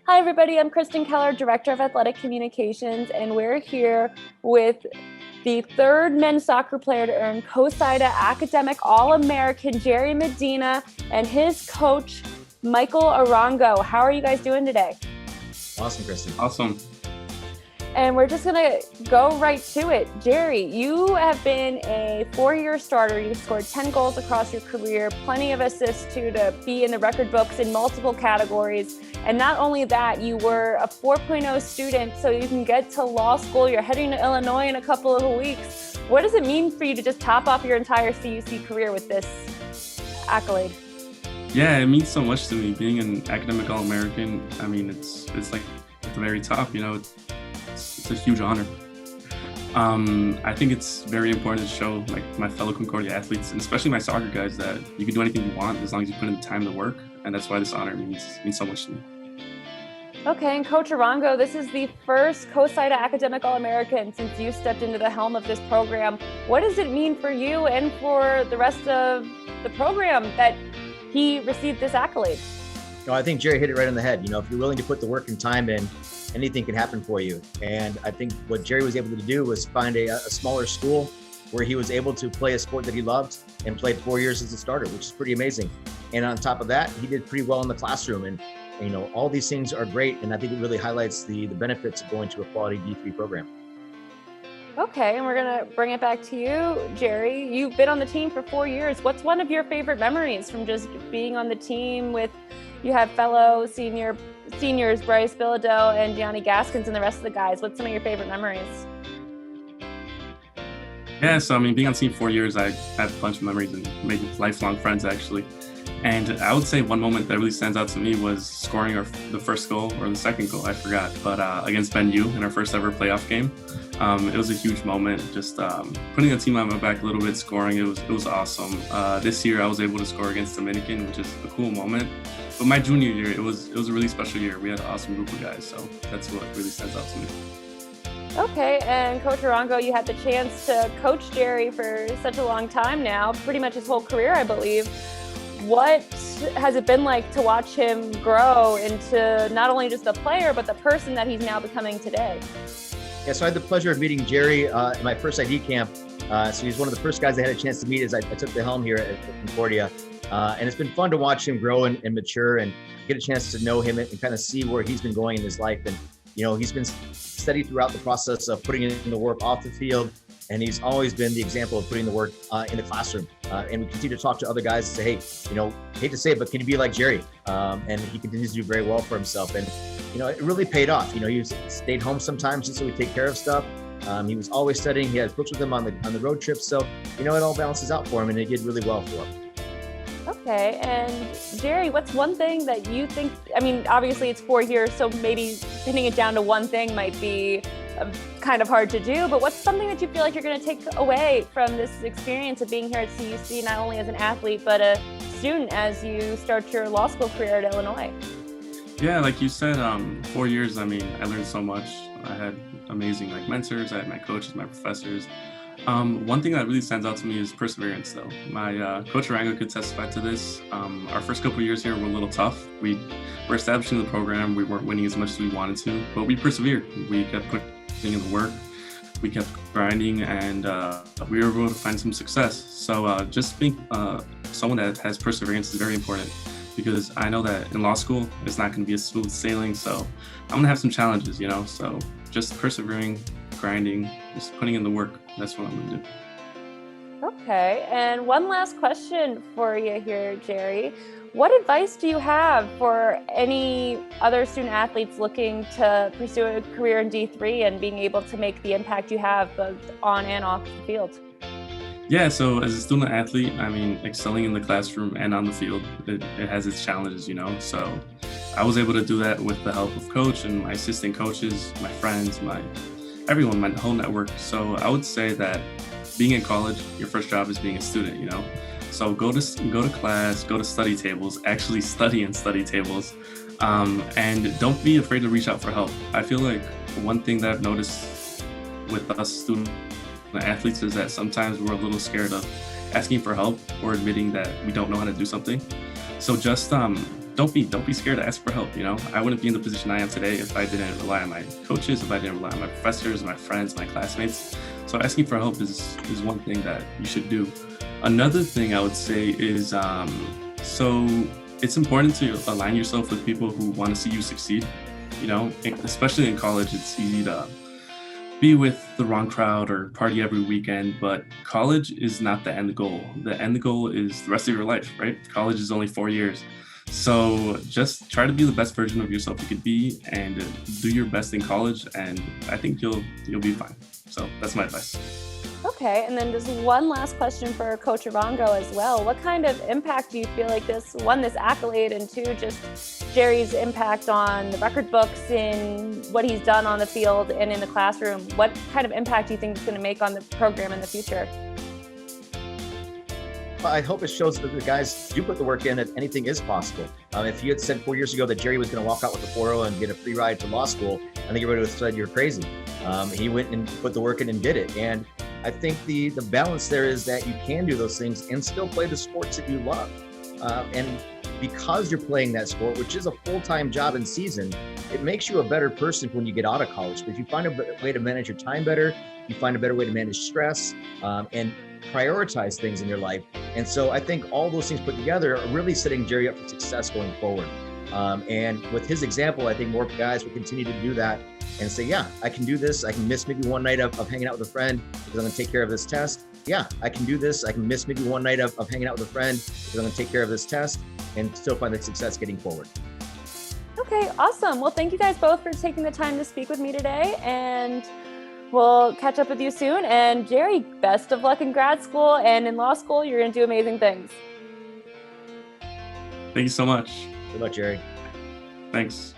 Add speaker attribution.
Speaker 1: Hi, everybody. I'm Kristen Keller, Director of Athletic Communications, and we're here with the third men's soccer player to earn CoSIDA Academic All-American, Gerry Medina, and his coach, Michael Arango. How are you guys doing today?
Speaker 2: Awesome, Kristen.
Speaker 3: Awesome.
Speaker 1: And we're just going to go right to it. Gerry, you have been a 4-year starter. You've scored 10 goals across your career, plenty of assists too, to be in the record books in multiple categories. And not only that, you were a 4.0 student, so you can get to law school. You're heading to Illinois in a couple of weeks. What does it mean for you to just top off your entire CUC career with this accolade?
Speaker 3: Yeah, it means so much to me. Being an Academic All-American, I mean, it's like at the very top, you know. It's a huge honor. I think it's very important to show like my fellow Concordia athletes, and especially my soccer guys, that you can do anything you want as long as you put in the time to work. And that's why this honor means so much to me.
Speaker 1: Okay, and Coach Arango, this is the first CoSIDA Academic All-American since you stepped into the helm of this program. What does it mean for you and for the rest of the program that he received this accolade?
Speaker 2: No, I think Gerry hit it right on the head. You know, if you're willing to put the work and time in, anything can happen for you. And I think what Gerry was able to do was find a smaller school where he was able to play a sport that he loved and played 4 years as a starter, which is pretty amazing. And on top of that, he did pretty well in the classroom. And you know, all these things are great. And I think it really highlights the benefits of going to a quality D3 program.
Speaker 1: Okay, and we're going to bring it back to you, Gerry. You've been on the team for 4 years. What's one of your favorite memories from just being on the team with, you have fellow seniors, Bryce Bilodeau and Gianni Gaskins and the rest of the guys. What's some of your favorite memories?
Speaker 3: Yeah, so I mean, being on the team 4 years, I have a bunch of memories and made lifelong friends, actually. And I would say one moment that really stands out to me was scoring the first goal, or the second goal, I forgot, but against Ben U in our first ever playoff game. It was a huge moment, just putting the team on my back a little bit, scoring. It was awesome. This year I was able to score against Dominican, which is a cool moment. But my junior year, it was a really special year. We had an awesome group of guys, so that's what really stands out to me.
Speaker 1: Okay, and Coach Arango, you had the chance to coach Gerry for such a long time now, pretty much his whole career, I believe. What has it been like to watch him grow into not only just the player, but the person that he's now becoming today?
Speaker 2: Yeah, so I had the pleasure of meeting Gerry in my first ID camp. So he's one of the first guys I had a chance to meet as I took the helm here at Concordia. And it's been fun to watch him grow and mature and get a chance to know him and kind of see where he's been going in his life. And, you know, he's been steady throughout the process of putting in the work off the field. And he's always been the example of putting the work in the classroom. And we continue to talk to other guys and say, hey, you know, hate to say it, but can you be like Gerry? And he continues to do very well for himself. And, you know, it really paid off. You know, he stayed home sometimes just so we take care of stuff. He was always studying. He had books with him on the road trips. So, you know, it all balances out for him, and it did really well for him.
Speaker 1: Okay, and Gerry, what's one thing that you think, I mean, obviously it's 4 years, so maybe pinning it down to one thing might be kind of hard to do, but what's something that you feel like you're going to take away from this experience of being here at CUC, not only as an athlete, but a student as you start your law school career at Illinois?
Speaker 3: Yeah, like you said, 4 years, I mean, I learned so much. I had amazing mentors, I had my coaches, my professors. One thing that really stands out to me is perseverance, though. My Coach Arango could testify to this. Our first couple of years here were a little tough. We were establishing the program. We weren't winning as much as we wanted to, but we persevered. We kept putting in the work. We kept grinding, and we were able to find some success. So just being someone that has perseverance is very important, because I know that in law school, it's not going to be a smooth sailing. So I'm going to have some challenges, you know, so just persevering, grinding, just putting in the work. That's what I'm going to do.
Speaker 1: Okay, and one last question for you here, Gerry. What advice do you have for any other student athletes looking to pursue a career in D3 and being able to make the impact you have both on and off the field?
Speaker 3: Yeah, so as a student athlete, I mean, excelling in the classroom and on the field, it has its challenges, you know. So I was able to do that with the help of coach and my assistant coaches, my friends, everyone, my whole network. So I would say that being in college, your first job is being a student, you know. So go to class, go to study tables, actually study in study tables, and don't be afraid to reach out for help. I feel like one thing that I've noticed with us student athletes is that sometimes we're a little scared of asking for help or admitting that we don't know how to do something. So just don't be scared to ask for help. I wouldn't be in the position I am today if I didn't rely on my coaches, if I didn't rely on my professors, my friends, my classmates. So asking for help is one thing that you should do. Another thing I would say is, so it's important to align yourself with people who want to see you succeed. Especially in college, it's easy to be with the wrong crowd or party every weekend, but college is not the end goal. The end goal is the rest of your life, right? College is only 4 years. So just try to be the best version of yourself you could be and do your best in college, and I think you'll be fine. So that's my advice.
Speaker 1: Okay, and then just one last question for Coach Arango as well. What kind of impact do you feel like this accolade, and two, just Gerry's impact on the record books, in what he's done on the field and in the classroom? What kind of impact do you think it's going to make on the program in the future?
Speaker 2: I hope it shows that the guys do put the work in, that anything is possible. If you had said 4 years ago that Gerry was going to walk out with a 4.0 and get a free ride to law school, I think everybody would have said you're crazy. He went and put the work in and did it. And I think the balance there is that you can do those things and still play the sports that you love. And because you're playing that sport, which is a full-time job and season, it makes you a better person when you get out of college. Because you find a way to manage your time better, you find a better way to manage stress, and prioritize things in your life. And so I think all those things put together are really setting Gerry up for success going forward. And with his example, I think more guys will continue to do that and say, yeah, I can do this. I can miss maybe one night of hanging out with a friend because I'm going to take care of this test. Yeah, I can do this. I can miss maybe one night of hanging out with a friend because I'm going to take care of this test and still find the success getting forward.
Speaker 1: Okay, awesome. Well, thank you guys both for taking the time to speak with me today, and we'll catch up with you soon. And Gerry, best of luck in grad school and in law school. You're going to do amazing things.
Speaker 3: Thank you so much.
Speaker 2: Good luck, Gerry.
Speaker 3: Thanks.